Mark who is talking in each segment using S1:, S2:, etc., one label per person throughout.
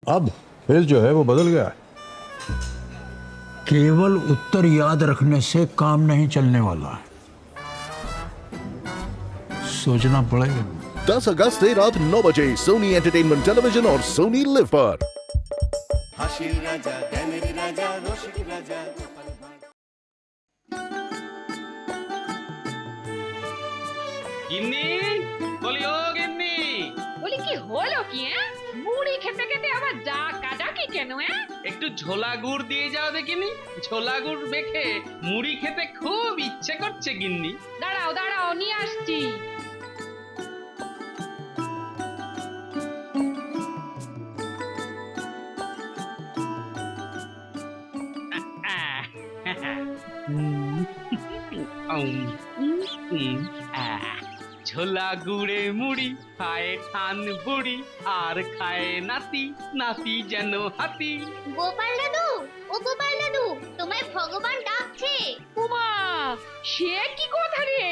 S1: अब फिर जो है वो बदल गया।
S2: केवल उत्तर याद रखने से काम नहीं चलने वाला, सोचना पड़ेगा।
S3: 10 अगस्त से रात 9 बजे सोनी एंटरटेनमेंट टेलीविजन और सोनी लिव पर।
S4: হাসির রাজা জ্ঞানের রাজা রসিক রাজা
S5: গিন্নি, বলি ও গিন্নি,
S6: বলি কি হলো কি মুড়ি খেতে খেতে আবার ডাকাডাকি কেন?
S5: একটু ঝোলা গুড় দিয়ে যাও দেখিনি। ঝোলা গুড় মেখে মুড়ি খেতে খুব ইচ্ছে করছে গিন্নি।
S6: দাঁড়াও দাঁড়াও, নিয়ে আসছি।
S5: ঝোলা গুড়ে মুড়ি খায় ঠান বুড়ি, আর খায় নাতি, নাতি যেন হাতি।
S7: গোপাল দাদু, ও গোপাল দাদু, তোমায় ভগবান ডাকছে।
S6: উমা, সে কি কথা রে?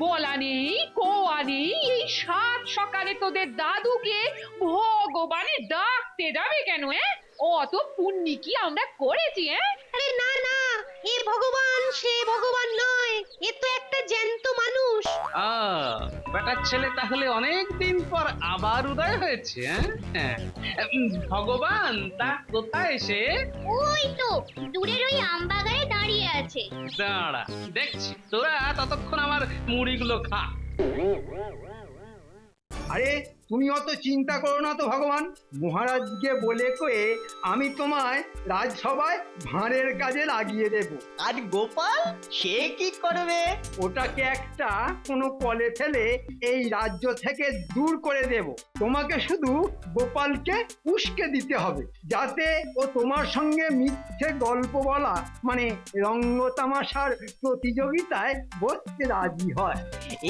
S6: বলা নেই কোয়া নেই, এই সাত সকালে তোদের দাদুকে ভগবানে ডাকতে যাবে কেন? অত পুণ্যি কি আমরা করেছি?
S7: আরে না না, এ ভগবান সে ভগবান নয়, এ তো একটা জ্যান্ত মানুষ।
S5: বেটার ছেলে তাহলে অনেক দিন পর আবার উদয় হয়েছে। ভগবান তা কোথায় সে?
S7: ওই তো দূরের ওই আমবাগানে দাঁড়িয়ে আছে।
S5: দাঁড়া দেখছি, তোরা ততক্ষণ আমার মুড়িগুলো খা।
S8: আরে তুমি অত চিন্তা করো না তো ভগবান, মহারাজকে বলে কয়ে আমি তোমায় রাজসভায় ভাঁড়ের কাজে লাগিয়ে দেব।
S9: আর গোপাল সে কি করবে?
S8: ওটাকে একটা কোনো কলে ফেলে এই রাজ্য থেকে দূর করে দেব। তোমাকে শুধু গোপালকে উস্কে দিতে হবে, যাতে ও তোমার সঙ্গে মিথ্যে গল্প বলা মানে রঙ্গতামাশার প্রতিযোগিতায় বসতে রাজি হয়।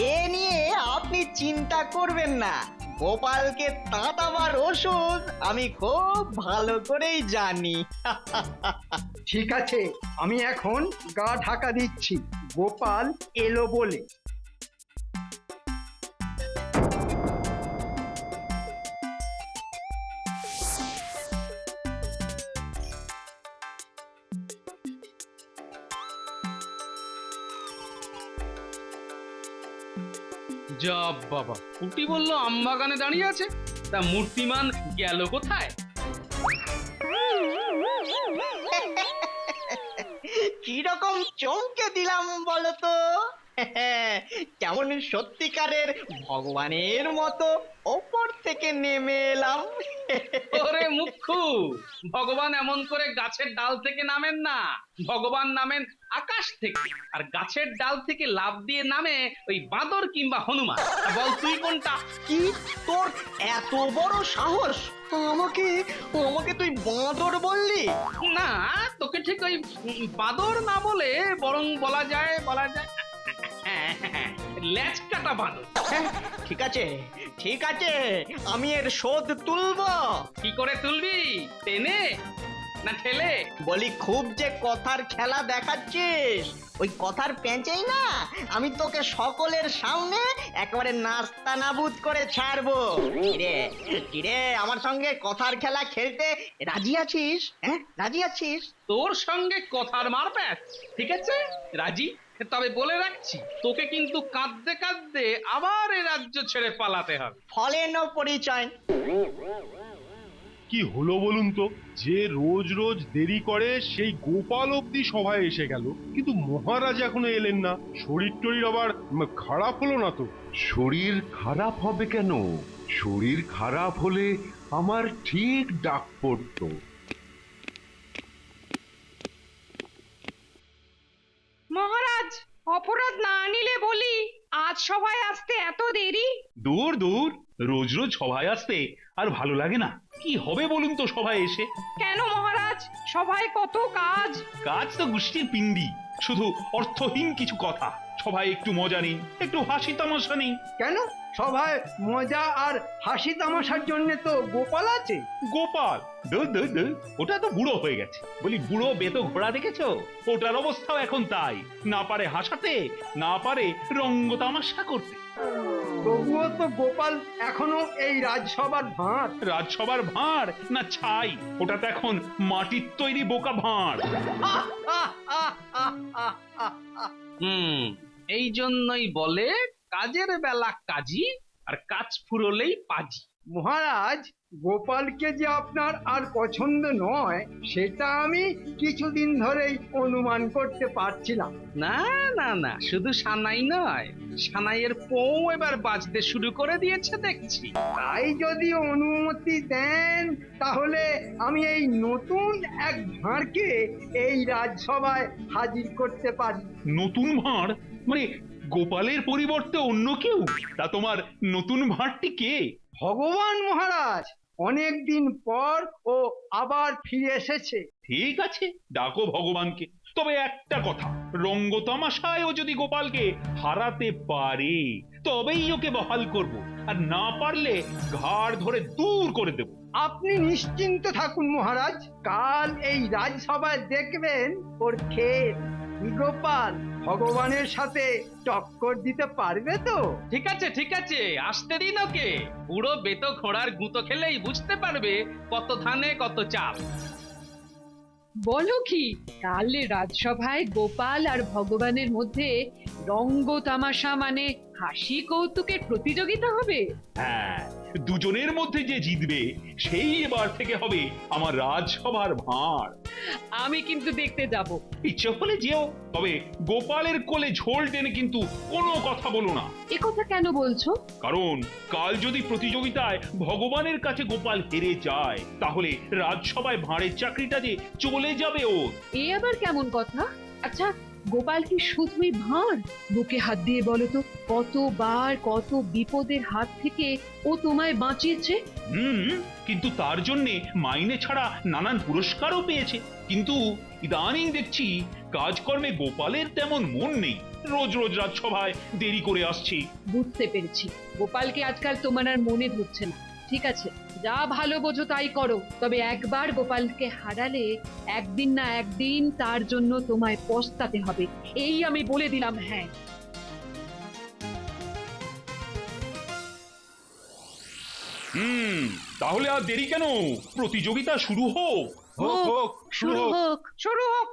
S9: এ নিয়ে আপনি চিন্তা করবেন না, গোপালকে তাঁতাবার ওষুধ আমি খুব ভালো করেই জানি।
S8: ঠিক আছে, আমি এখন গা ঢাকা দিচ্ছি গোপাল এলো বলে।
S5: যা বাবা, কুটি বললো আমবাগানে দাঁড়িয়ে আছে, তা মূর্তিমান গেল কোথায়?
S9: কিরকম চমকে দিলাম বলতো? কেমন সত্যিকারের ভগবানের মতো ওপর থেকে নেমে এলাম।
S5: ওরে মুখ্যু, ভগবান এমন করে গাছের ডাল থেকে নামেন না, ভগবান নামেন আকাশ থেকে, আর গাছের ডাল থেকে লাফ দিয়ে নামে ওই বাঁদর কিংবা হনুমান। বল তুই কোনটা?
S9: কি তোর এত বড় সাহস? আমাকে আমাকে তুই বাঁদর বললি?
S5: না, তোকে ঠিক ওই বাঁদর না বলে বরং বলা যায় লেজ কাটা বাঁদর।
S9: ঠিক আছে ঠিক আছে, আমি এর শোধ তুলবো।
S5: কি করে তুলবি? টেনে না ঠেলে?
S9: বলি খুব যে কথার খেলা দেখাচ্ছিস, ওই কথার পেঁচেই না আমি তোকে সকলের সামনে একেবারে নাস্তা নাবুদ করে ছাড়বো। কিরে আমার সঙ্গে কথার খেলা খেলতে রাজি আছিস? হ্যাঁ রাজি আছিস?
S5: তোর সঙ্গে কথার মারপ্যাচ? ঠিক আছে রাজি, তবে বলে রাখছি, তোকে কিন্তু কাঁদতে কাঁদতে আবার এ রাজ্য ছেড়ে পালাতে হবে।
S9: ফলে নো পরিচয়।
S10: কি হলো বলুন তো? যে রোজ রোজ দেরি করে সেই গোপাল অব্দি সভায় এসে গেল, কিন্তু মহারাজ এখনো এলেন না। শরীর টরীর আবার খারাপ হলো না তো?
S11: শরীর খারাপ হবে কেন? শরীর খারাপ হলে আমার ঠিক ডাক পড়তো।
S6: মহারাজ, অপরাধ না নিলে বলি, আজ সবাই আসতে এত দেরি?
S10: দূর দূর, রোজ রোজ সভায় আসতে আর ভালো লাগে না। কি হবে বলুন তো সভায় এসে?
S6: কেন মহারাজ, সবাই কত কাজ।
S10: কাজ তো গোষ্ঠীর পিণ্ডি, শুধু অর্থহীন কিছু কথা। সবাই একটু মজা নিন, একটু হাসি তামাশা নিন।
S8: কেন? সভায় মজা আর হাসি তামাশার জন্য তো গোপাল আছে।
S10: গোপাল? দূর দূর দূর, ওটা তো বুড়ো হয়ে গেছে। বলি বুড়ো বেতো ঘোড়া দেখেছো? ওটার অবস্থাও এখন তাই, না পারে হাসাতে, না পারে রঙ্গ তামাশা করতে।
S8: তবুও তো গোপাল এখনো এই রাজসভার ভাঁড়।
S12: রাজসভার ভাঁড় না ছাই? ওটা তো এখন মাটির তৈরি বোকা ভাঁড়।
S5: এই জন্যই বলে কাজের বেলা কাজী আর কাজ ফুরলেই পাজি।
S8: মহারাজ, গোপালকে যে আপনার আর পছন্দ নয় সেটা আমি কিছুদিন ধরেই অনুমান করতে পারছিলাম।
S5: না না না, শুধু সানাই নয়, সানাইয়ের পৌ এবার বাজতে শুরু করে দিয়েছে দেখছি।
S8: তাই যদি অনুমতি দেন তাহলে আমি এই নতুন এক ভাঁড়কে এই রাজসভায় হাজির করতে পারি।
S12: নতুন ভাঁড় মানে গোপালের পরিবর্তে অন্য কেউ? তা তোমার নতুন ভাঁড়টি কে?
S8: ভগবান মহারাজ, অনেকদিন পর ও আবার ফিরে এসেছে।
S12: ঠিক আছে, ডাকো ভগবানকে। তবে একটা কথা, রঙ্গ তামাশায় ও যদি গোপালকে হারাতে পারে তবেই ওকে বহাল করব, আর না পারলে ঘাড় ধরে দূর করে দেব।
S8: আপনি নিশ্চিন্ত থাকুন মহারাজ, কাল এই রাজসভায় দেখবেন ওর ক্ষেত। গোপাল ভগবানের সাথে টক্কর দিতে পারবে তো?
S5: ঠিক আছে ঠিক আছে, আসতে দিন ওকে। পুরো বেতো ঘোড়ার গুঁতো খেলেই বুঝতে পারবে কত ধানে কত চাল।
S6: বলো কি, কাল রাজসভায় গোপাল আর ভগবানের মধ্যে রঙ্গ তামাশা মানে হাসি কৌতুকের প্রতিযোগিতা হবে?
S12: হ্যাঁ, দুজনের মধ্যে যে জিতবে সেই এবার থেকে হবে আমার রাজসভার ভাঁড়।
S6: আমি কিন্তু দেখতে যাব।
S12: ইচ্ছে হলে যেও, তবে গোপালের কোলে ঝোল টেনে কিন্তু কোনো কথা বলো না।
S6: এ কথা কেন বলছো?
S12: কারণ কাল যদি প্রতিযোগিতায় ভগবানের কাছে গোপাল হেরে যায় তাহলে রাজসভায় ভাঁড়ের চাকরিটা যে চলে যাবে ওর।
S6: এ আবার কেমন কথা? আচ্ছা, গোপাল কি শুধুই ভাঁড়? বুকে হাত দিয়ে বলো তো, কতবার কত বিপদের হাত থেকে ও তোমায় বাঁচিয়েছে।
S12: কিন্তু তার জন্য মাইনে ছাড়া নানান পুরস্কারও পেয়েছে। কিন্তু ইদানিং দেখছি কাজকর্মে গোপালের তেমন মন নেই, রোজ রোজ রাজসভায় দেরি করে আসছি।
S6: বুঝতে পেরেছি, গোপালকে আজকাল তোমার আর মনে ধরছে না। ঠিক আছে, যা ভালো বোঝো তাই করো, তবে একবার গোপালকে হারালে একদিন না একদিন তার জন্য তোমায় পস্তাতে হবে, এই আমি বলে দিলাম। হ্যাঁ,
S12: তাহলে আর দেরি কেন, প্রতিযোগিতা শুরু হোক।
S7: শুরু হোক।
S6: শুরু হোক।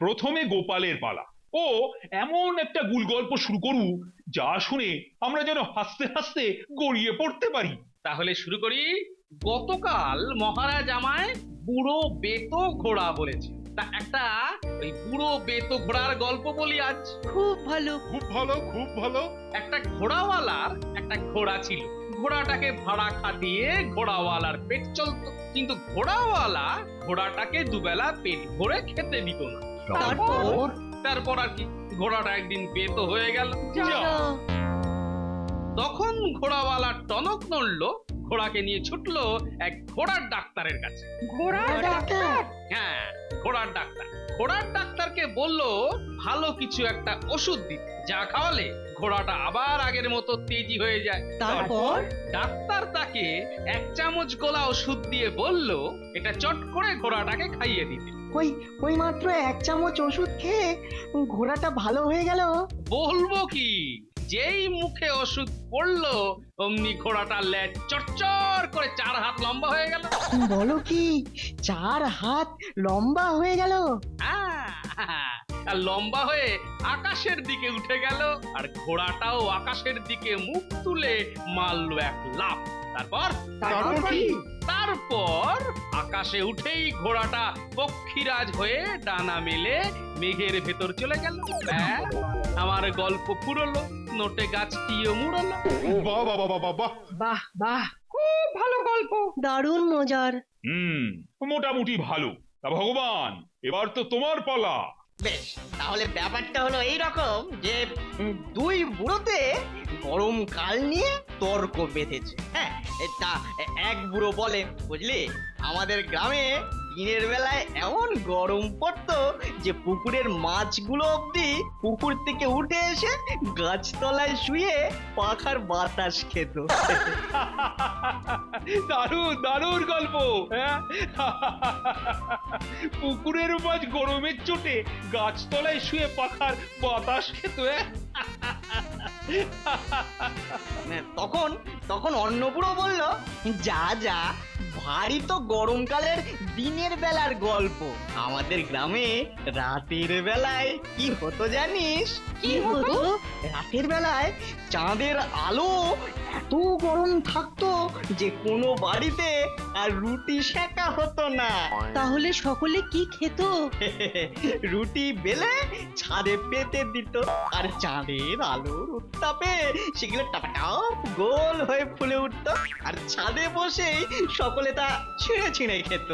S12: প্রথমে গোপালের পালা। ও এমন একটা গুল গল্প শুরু করুক যা শুনে আমরা যেন হাসতে হাসতে গড়িয়ে পড়তে পারি।
S5: তাহলে শুরু করি। গতকাল মহারাজ আমায় বুড়ো বেতো ঘোড়া বলেছে, তা একটা ওই বুড়ো বেতো ঘোড়ার গল্প বলি আজ।
S7: খুব ভালো।
S10: খুব ভালো, খুব ভালো।
S5: একটা ঘোড়াওয়ালার একটা ঘোড়া ছিল। ঘোড়াটাকে ভাড়া খাটিয়ে ঘোড়াওয়ালার পেট চলতো, কিন্তু ঘোড়াওয়ালা ঘোড়াটাকে দুবেলা পেট ভরে খেতে দিত না। তারপর আর কি, ঘোড়াটা একদিন বেতো হয়ে গেল। তখন ঘোড়াওয়ালা টনক নড়লো, ঘোড়াকে নিয়ে ছুটলো এক ঘোড়ার ডাক্তারের কাছে।
S6: ঘোড়ার ডাক্তার?
S5: হ্যাঁ, ঘোড়ার ডাক্তার। ঘোড়ার ডাক্তারকে বললো ভালো কিছু একটা ওষুধ দিতে, যা খাওয়ালে ঘোড়াটা আবার আগের মতো তেজি হয়ে যায়।
S7: তারপর
S5: ডাক্তার তাকে 1 চামচ গোলা ওষুধ দিয়ে বলল এটা চট করে ঘোড়াটাকে খাইয়ে দিতে।
S9: ওই মাত্র 1 চামচ ওষুধ খেয়ে ঘোড়াটা ভালো হয়ে গেল?
S5: বলবো কি, যেই মুখে ওষুধ পড়লো অমনি ঘোড়াটা লেজ চড়চড় করে 4 হাত লম্বা হয়ে গেল।
S9: বলো কি, 4 হাত লম্বা হয়ে গেল?
S5: আর লম্বা হয়ে আকাশের দিকে উঠে গেল, আর ঘোড়াটাও আকাশের দিকে মুখ তুলে মারলো এক লাফ। তারপর আকাশে উঠেই ঘোড়াটা পক্ষীরাজ হয়ে ডানা মেলে মেঘের ভেতর চলে গেল। আমার গল্প ফুরলো, নোটে গাছটিও মুড়লো।
S10: বাহ বাহ বাহ বাহ বাহ।
S6: বাহ বাহ, খুব ভালো গল্প।
S7: দারুণ মজার।
S12: মোটামুটি ভালো। তা ভগবান, এবার তো তোমার পালা।
S9: বেশ, তাহলে ব্যাপারটা হলো এই রকম যে দুই বুড়োতে গরমকাল নিয়ে তর্ক বেঁধেছে। হ্যাঁ, তা এক বুড়ো বলে, বুঝলি, আমাদের গ্রামে দিনের বেলায় এমন গরম পড়তো যে পুকুরের মাছগুলো অব্দি পুকুর থেকে উঠে এসে গাছতলায় শুয়ে পাখার বাতাস খেত।
S12: দারুণ দারুণ গল্প। হ্যাঁ, পুকুরের মাছ গরমের চোটে গাছতলায় শুয়ে পাখার বাতাস খেত।
S9: তখন তখন অন্নপুরও বলল, যা যা, ভারী তো গরমকালের দিনের বেলার গল্প। আমাদের গ্রামে রাতের বেলায় কি হতো জানিস?
S6: কি হতো?
S9: রাতের বেলায় চাঁদের আলো এত গরম থাকতো যে কোনো বাড়িতে আর রুটি সেকা হতো না।
S7: তাহলে সকলে কি খেত?
S9: রুটি বেলে ছাদে পেতে দিত, আর চাঁদের আলোর উত্তাপে সেগুলো টাপাটাপ গোল হয়ে ফুলে উঠতো, আর ছাদে বসেই সকলে তা ছিঁড়ে ছিঁড়ে খেত।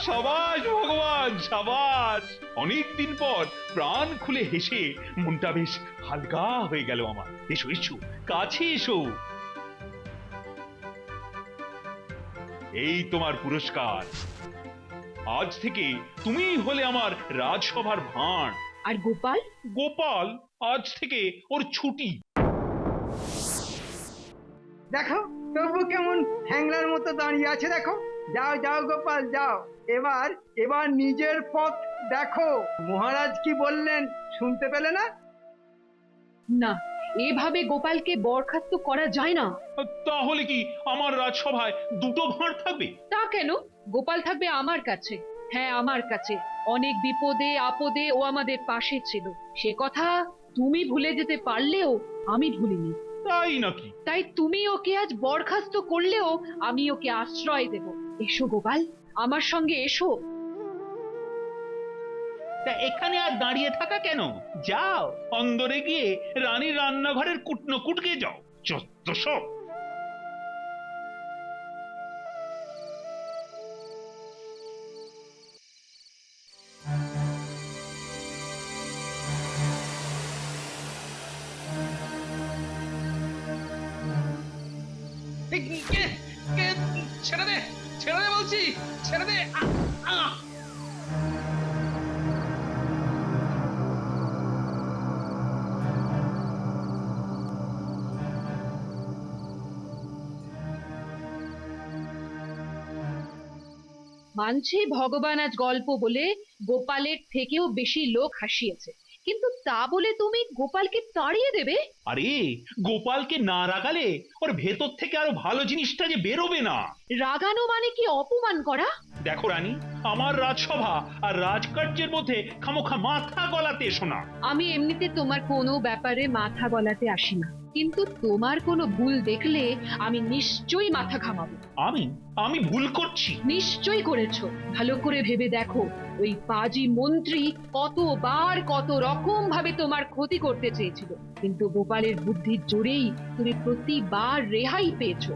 S12: সাবাস ভগবান, সাবাস! অনেকদিন পর প্রাণ খুলে হেসে মনটা বেশ হালকা হয়ে গেল আমার। এসো এসো, কাছে এসো। এই তোমার পুরস্কার। আজ থেকে তুমিই হলে আমার রাজসভার ভাঁড়।
S6: আর গোপাল?
S12: গোপাল আজ থেকে ওর ছুটি।
S8: দেখো তবু কেমন হ্যাংলার মতো দাঁড়িয়ে আছে, দেখো। যাও যাও গোপাল যাও, এবার এবার নিজের পথ দেখো। মহারাজ কি বললেন শুনতে পেলে না?
S6: না, এভাবে গোপালকে বরখাস্ত করা যায় না।
S12: তাহলে কি আমার রাজসভায় দুটো ভাঁড় থাকবে?
S6: তা কেন? গোপাল থাকবে আমার কাছে। হ্যাঁ, আমার কাছে। অনেক বিপদে আপদে ও আমাদের পাশে ছিল, সে কথা তুমি ভুলে যেতে পারলেও আমি ভুলিনি।
S12: তাই নাকি?
S6: তাই তুমি ওকে আজ বরখাস্ত করলেও আমি ওকে আশ্রয় দেব। এসো গোপাল, আমার সঙ্গে এসো।
S12: তা এখানে আর দাঁড়িয়ে থাকা কেন? যাও অন্দরে গিয়ে রানীর রান্নাঘরের কুটনো কুটকে যাও। যত সব।
S5: ছেড়ে দে, ছেড়ে দে বলছি, ছেড়ে দে।
S6: মানছি ভগবান আজ গল্প বলে গোপালের থেকেও বেশি লোক হাসিয়েছে, কিন্তু তা বলে তুমি গোপালকে তাড়িয়ে দেবে?
S12: আরে গোপালকে না রাগালে ওর ভেতর থেকে আরো ভালো জিনিসটা যে বেরোবে না।
S6: রাগানো মানে কি অপমান করা?
S12: দেখো রানী, আমার রাজসভা আর রাজকার্যের মধ্যে খামোখা মাথা গলাতে এসো না।
S6: আমি এমনিতে তোমার কোনো ব্যাপারে মাথা গলাতে আসি না, কিন্তু তোমার কোনো ভুল দেখলে আমি নিশ্চয়ই মাথা ঘামাবো।
S12: আমি ভুল করছি?
S6: নিশ্চয়ই করেছো। ভালো করে ভেবে দেখো, ওই পাজি মন্ত্রী কতবার কত রকম ভাবে তোমার ক্ষতি করতে চেয়েছিল, কিন্তু গোপালের বুদ্ধির জোরেই তুমি প্রতিবার রেহাই পেয়েছো।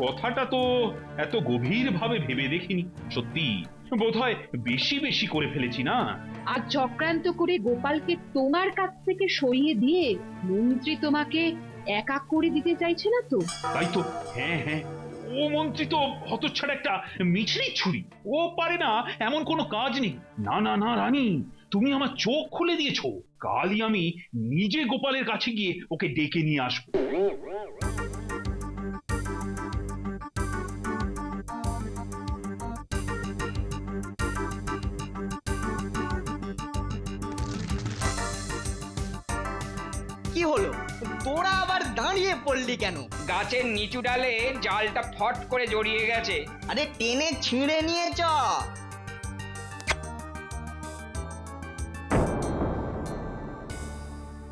S12: কথাটা তো এত গভীর ভাবে ভেবে দেখিনি। সত্যি বোধহয় বেশি বেশি করে ফেলেছি না?
S6: আজ চক্রান্ত করে গোপালকে তোমার কাছ থেকে সরিয়ে দিয়ে মন্ত্রী তোমাকে একা করে দিতে চাইছে না তো?
S12: তাই তো। হ্যাঁ হ্যাঁ, ও মন্ত্রী তো হতচ্ছাড়া একটা মিছরি ছুরি। ও পারে না এমন কোনো কাজ নেই। না না না রানী, তুমি আমার চোখ খুলে দিয়েছো। কালই আমি নিজে গোপালের কাছে গিয়ে ওকে ডেকে নিয়ে আসবো।
S9: কি হলো, তোরা আবার দাঁড়িয়ে পড়লি কেন?
S5: গাছের নিচু ডালে জালটা ফট করে জড়িয়ে গেছে।
S9: আরে টেনে ছিঁড়ে নিয়ে চ।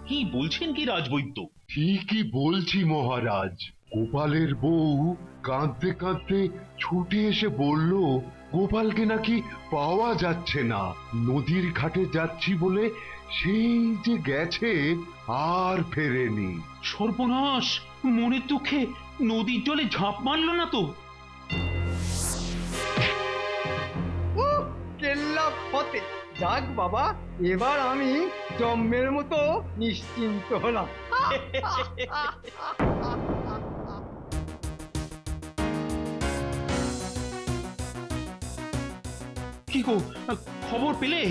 S12: কি বলছেন কি রাজবৈদ্য?
S11: ঠিকই বলছি মহারাজ। গোপালের বউ কাঁদতে কাঁদতে ছুটে এসে বলল গোপালকে নাকি পাওয়া যাচ্ছে না। নদীর ঘাটে যাচ্ছি বলে সেই যে গেছে আর ফেরেনি।
S12: সর্বনাশ! মনের দুঃখে নদীর জলে ঝাঁপ মারল না তো?
S8: কেল্লা ফতে। যাক বাবা, এবার আমি জম্মের মতো নিশ্চিন্ত হলাম।
S12: কি গো, খবর পেলে?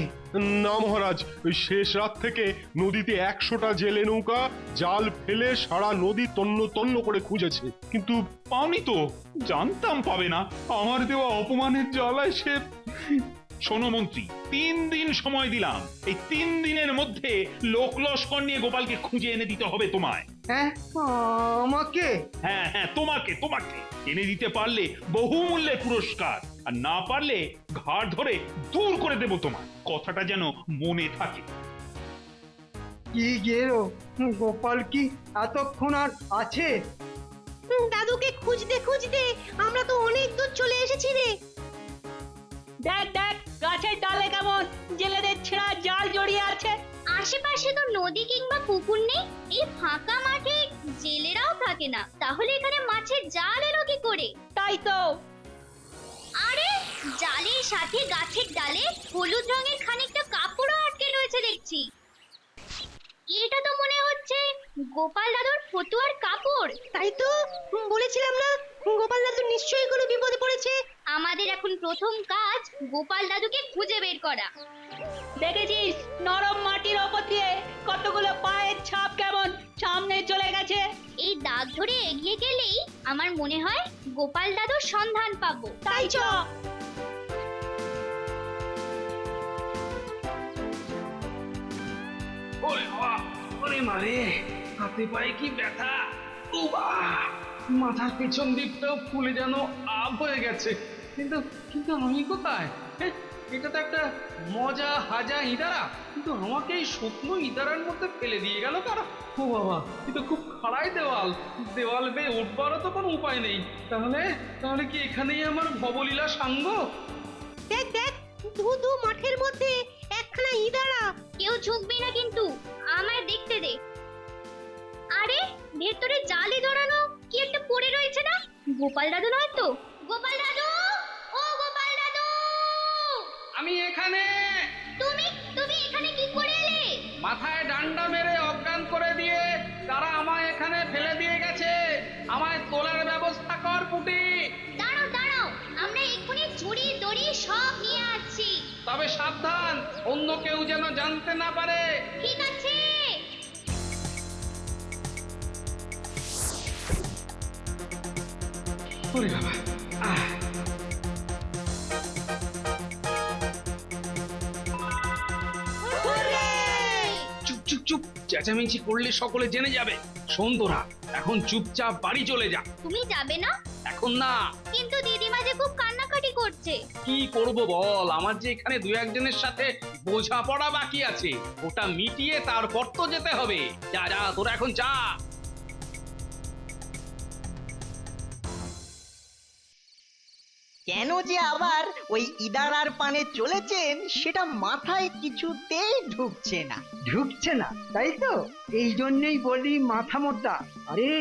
S10: না মহারাজ, ওই শেষ রাত থেকে নদীতে 100টা জেলে নৌকা জাল ফেলে সারা নদী তন্ন তন্ন করে খুঁজেছে, কিন্তু
S12: পাওনি তো? জানতাম পাবে না। আমার দেওয়া অপমানের জ্বালায় সে... শোনো মন্ত্রী, 3 দিন সময় দিলাম। এই 3 দিনের মধ্যে লোক লস্কর নিয়ে গোপালকে খুঁজে এনে দিতে হবে তোমায়।
S8: হ্যাঁ, আমাকে?
S12: হ্যাঁ হ্যাঁ, তোমাকে তোমাকে এনে দিতে পারলে বহুমূল্যের পুরস্কার, আর না পারলে ঘাড় ধরে দূর করে দেব তোমার। কথাটা যেন মনে থাকে।
S8: কি গেরো, গোপাল কি এতক্ষণ আর আছে?
S7: দাদুকে খুঁজতে খুঁজতে আমরা তো অনেক দূর চলে এসেছি রে।
S9: দেখ দেখ, গাছের ডালে কেমন জেলেদের ছেঁড়া জাল জড়িয়ে আছে।
S7: আশেপাশে তো নদী কিংবা পুকুর নেই, এই ফাঁকা মাঠে জেলেরাও থাকে না, তাহলে এখানে মাছের জাল এলো কি করে?
S9: তাই তো।
S7: আরে জালের সাথে গাছের ডালে হলুদ রঙের খানিকটা কাপড়ও আটকে রয়েছে দেখছি। এটা তো মনে হচ্ছে গোপাল দাদুর ফতুয়ার কাপড়। তাই তো বলেছিলাম না, গোপাল দাদু নিশ্চয়ই কোনো বিপদে পড়েছে। আমাদের এখন প্রথম কাজ গোপাল দাদুকে খুঁজে বের করা।
S9: দেখেছিস নরম মাটির ওপর দিয়ে কতগুলো পায়ের ছাপ কেমন সামনে চলে গেছে।
S7: এই দাগ ধরে এগিয়ে গেলেই আমার মনে হয় গোপাল দাদুর সন্ধান পাবো। তাই চ।
S5: ওরে বাবা, ওরে মারে, হাতে পায়ে কি ব্যথা! ও বাবা, মাথার পেছন দিকটাও ফুলে যেন আপ হয়ে গেছে। কিন্তু কিন্তু আমি কোথায়? এটা তো একটা মজা হাজা ইদারা, কিন্তু আমাকে এই শুকনো ইদারার মধ্যে ফেলে দিয়ে গেল কারা? ও বাবা, এটা খুব খাড়াই দেওয়াল, দেওয়াল বেয়ে উঠবারও তো কোনো উপায় নেই। তাহলে তাহলে কি এখানেই আমার ভবলীলা সাঙ্গ?
S7: দেখ দেখ, ধুধু মাঠের মধ্যে একখানা ইদারা। কেউ ঝুঁকবি না কিন্তু, আমায় দেখতে দে। আরে ভেতরে জালে জড়ানো কি একটা পড়ে রয়েছে না? গোপাল দাদু নয় তো? গোপাল দাদু, ও গোপাল দাদু!
S5: আমি এখানে।
S7: তুমি তুমি এখানে কি করে এলে?
S5: মাথায় ডান্ডা মেরে অজ্ঞান করে দিয়ে তারা আমায় এখানে ফেলে দিয়ে গেছে। আমায় তোলার ব্যবস্থা কর পুটি।
S7: দাঁড়াও দাঁড়াও, আমরা এক্ষুনি ঝুড়ি দড়ি সব নিয়ে আসছি।
S5: তবে সাবধান, অন্য কেউ যেন জানতে না পারে।
S7: ঠিক আছে।
S5: ওরে বাবা, আহ! চুপ চুপ চুপ, চেঁচামেচি করলে সকলে জেনে যাবে। শোন তোরা, এখন চুপচাপ বাড়ি চলে যা।
S7: তুমি যাবে না?
S5: এখন না।
S7: কিন্তু দিদিমা যে খুব কান্নাকাটি করছে।
S5: কি করব বল, আমার যে এখানে দু একজনের সাথে বোঝাপড়া বাকি আছে, ওটা মিটিয়ে তারপর তো যেতে হবে। যা যা, তোরা এখন যা।
S9: কেন যে আবার ওই ইদারার পানে চলেছেন সেটা মাথায় কিছুতেই ঢুকছে না।
S8: ঢুকছে না, তাই তো? এই জন্যই বলি মাথা মোটা। আরে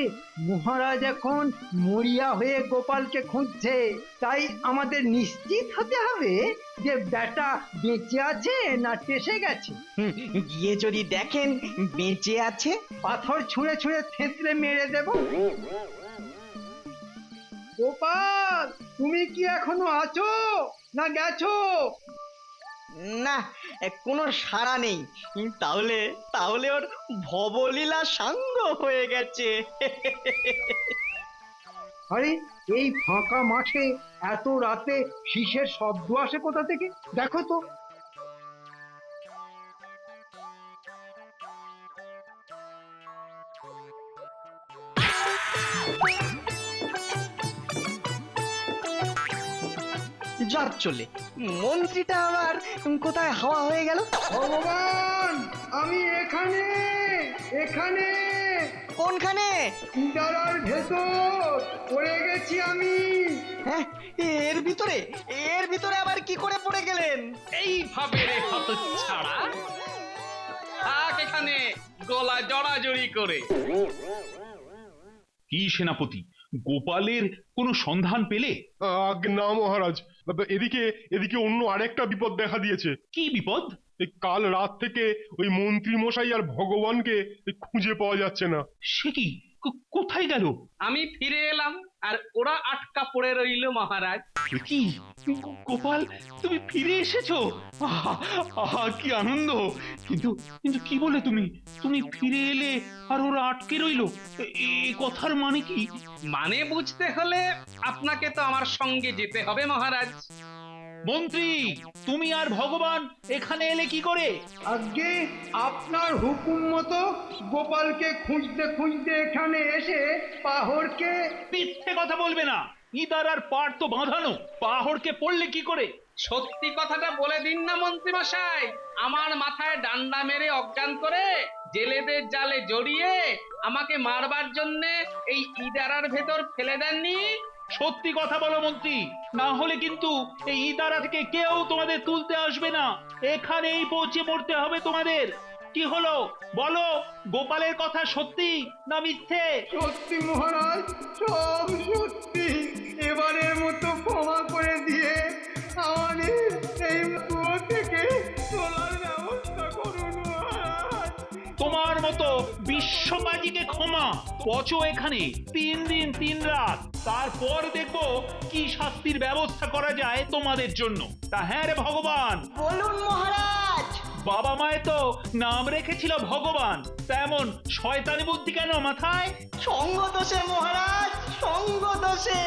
S8: মহারাজ এখন মরিয়া হয়ে গোপালকে খুঁজছে, তাই আমাদের নিশ্চিত হতে হবে যে বেটা বেঁচে আছে না টেসে গেছে।
S9: গিয়ে যদি দেখেন বেঁচে আছে,
S8: পাথর ছুঁড়ে ছুঁড়ে থেঁতলে মেরে দেব। গোপাল, তুমি কি এখনো আছো না গেছো?
S9: না, কোনো সাড়া নেই। তাহলে তাহলে ওর ভবলীলা সাঙ্গ হয়ে গেছে।
S8: আরে এই ফাঁকা মাঠে এত রাতে শীষের শব্দ আসে কোথা থেকে? দেখো তো।
S9: জ্বর চলে মন্ত্রীটা আবার কোথায় হাওয়া হয়ে গেল?
S8: ভগবান, আমি এখানে এখানে।
S9: কোনখানে?
S8: ইদারার ভেতর পড়ে গেছি আমি।
S9: হ্যাঁ, এর ভিতরে এর ভিতরে আবার কি করে পড়ে গেলেন?
S5: এইভাবে রে হতচ্ছাড়া, থাক এখানে গলা জড়াজড়ি করে।
S12: কি সেনাপতি, গোপালের কোনো সন্ধান পেলে?
S10: না মহারাজ, এদিকে এদিকে অন্য আরেকটা বিপদ দেখা দিয়েছে।
S12: কি বিপদ?
S10: এই কাল রাত থেকে ওই মন্ত্রী মশাই আর ভগবানকে খুঁজে পাওয়া যাচ্ছে না।
S12: সে কি, কোথায় গেল?
S5: আমি ফিরে এলাম, আর ওরা আটকা পড়ে রইল মহারাজ।
S12: এ কি গোপাল, তুমি ফিরে এসেছো? আহা, আহা, কি আনন্দ! কিন্তু কিন্তু কি বলে তুমি ফিরে এলে আর ওরা আটকে রইলো? এই কথার মানে কি?
S5: মানে বুঝতে হলে আপনাকে তো আমার সঙ্গে যেতে হবে মহারাজ।
S12: মন্ত্রী, তুমি আর ভগবান এখানে এলে কি করে?
S8: আজকে আপনার হুকুম মতো গোপালকে খুঁজতে খুঁজতে এখানে এসে পাহড়কে
S12: মিথ্যে কথা বলবে না। ইদার আর পাড় তো বাঁধানো, পাহড়কে পড়লে কি করে?
S5: সত্যি কথাটা বলে দিন না মন্ত্রী মশাই, আমার মাথায় ডান্ডা মেরে অজ্ঞান করে জেলেদের জালে জড়িয়ে আমাকে মারবার জন্য এই ইদারার ভেতর ফেলে দেননি?
S12: সত্যি কথা বলো মন্ত্রী, না হলে কিন্তু এই ইদারা থেকে কেউ তোমাদের তুলতে আসবে না। এখানেই পৌঁছে মরতে হবে তোমাদের। কি হলো বলো, গোপালের কথা সত্যি না মিথ্যে?
S8: সত্যি মহারাজ, সব সত্যি। এবারের মতো ক্ষমা করে দিয়ে আমাদের এই কুয়ো থেকে তোলার ব্যবস্থা করুন মহারাজ।
S12: তোমার মতো বিশ্ববাজিকে ক্ষমা? পচো এখানে 3 দিন 3 রাত, তারপর দেখবো কি শাস্তির ব্যবস্থা করা যায় তোমাদের জন্য। তা হ্যাঁ রে ভগবান,
S9: বলুন মহারাজ।
S12: বাবা মায়ে তো নাম রেখেছিল ভগবান, তেমন শয়তানি বুদ্ধি কেন মাথায়?
S9: সঙ্গ দোষে মহারাজ, সঙ্গ দোষে।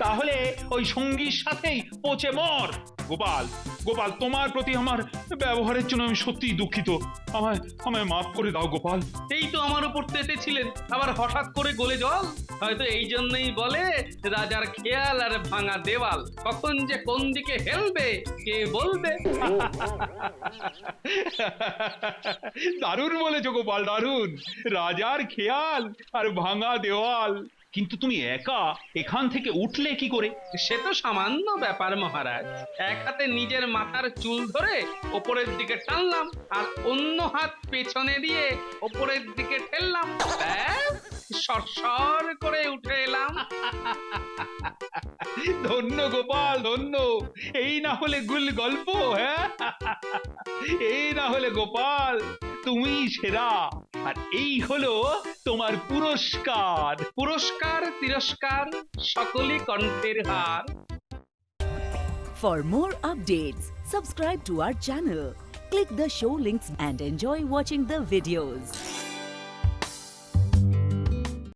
S12: তাহলে ওই সঙ্গীর সাথেই পচে মর। গোপাল, গোপাল, তোমার প্রতি আমার ব্যবহারের জন্য আমি সত্যিই দুঃখিত। আমায় মাফ করে দাও গোপাল।
S5: এই তো আমার উপর তেতেছিলেন, আবার হঠাৎ করে গলে জল। হয়তো এই জন্যই বলে রাজার খেয়াল আর ভাঙা দেওয়াল, কখন যে কোন দিকে হেলবে কে বলবে।
S12: দারুণ বলেছো গোপাল, দারুণ। রাজার খেয়াল আর ভাঙা দেওয়াল। কিন্তু তুমি একা এখান থেকে উঠলে কি করে?
S5: সে তো সামান্য ব্যাপার মহারাজ। এক হাতে নিজের মাথার চুল ধরে ওপরের দিকে টানলাম, আর অন্য হাত পেছনে দিয়ে ওপরের দিকে ঠেললাম, সরসর করে উঠে এলাম।
S12: ধন্য গোপাল, ধন্য। এই না হলে গুল গল্প, হ্যাঁ? এই না হলে গোপাল, তুমি সেরা। আর এই হলো তোমার পুরস্কার।
S5: পুরস্কার তিরস্কার সকলই কণ্ঠের হার।
S13: For more updates, subscribe to our channel, click the show links and enjoy watching the videos.